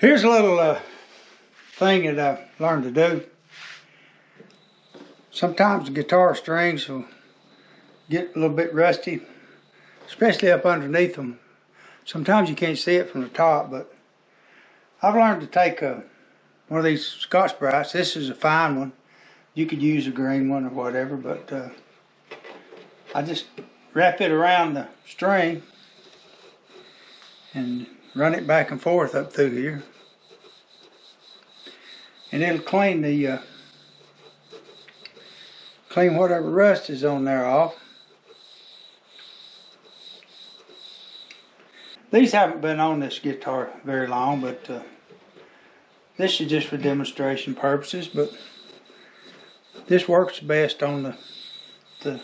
Here's a little thing that I learned to do. Sometimes the guitar strings will get a little bit rusty, especially up underneath them. Sometimes you can't see it from the top, but I've learned to take one of these Scotch-Brites. This is a fine one. You could use a green one or whatever, but I just wrap it around the string and run it back and forth up through here, and it'll clean the clean whatever rust is on there off. These haven't been on this guitar very long, but this is just for demonstration purposes. But this works best on the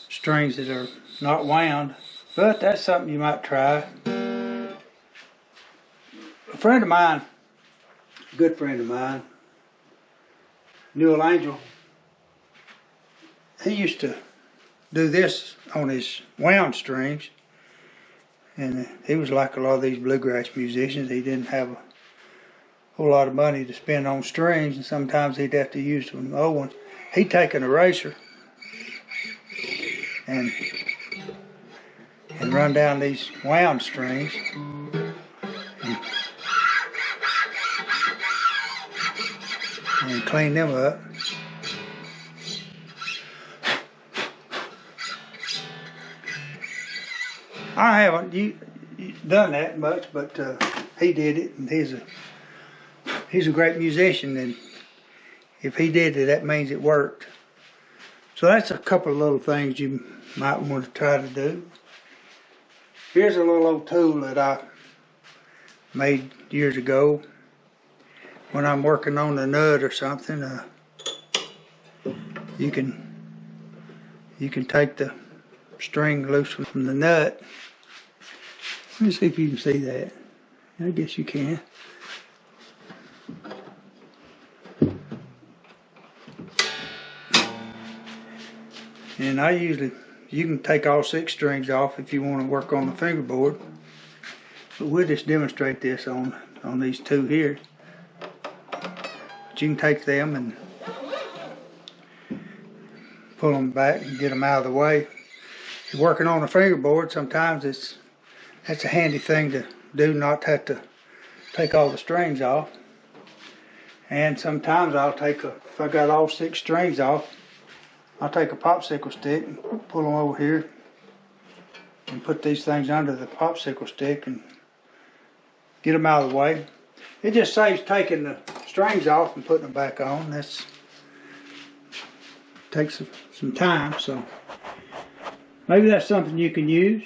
strings that are not wound. But that's something you might try. A friend of mine, a good friend of mine, Newell Angel, he used to do this on his wound strings, and he was like a lot of these bluegrass musicians. He didn't have a whole lot of money to spend on strings, and sometimes he'd have to use some old ones. He'd take an eraser and run down these wound strings and clean them up. I haven't done that much, but he did it, and he's a great musician, and if he did it, that means it worked. So that's a couple of little things you might want to try to do. Here's a little old tool that I made years ago when I'm working on a nut or something. You can take the string loose from the nut. Let me see if you can see that. I guess you can. And you can take all 6 strings off if you want to work on the fingerboard. But we'll just demonstrate this on these 2 here. But you can take them and pull them back and get them out of the way. If you're working on a fingerboard, sometimes that's a handy thing to do, not have to take all the strings off. And sometimes if I got all 6 strings off, I'll take a popsicle stick and pull them over here and put these things under the popsicle stick and get them out of the way. It just saves taking the strings off and putting them back on. That takes some time, so maybe that's something you can use.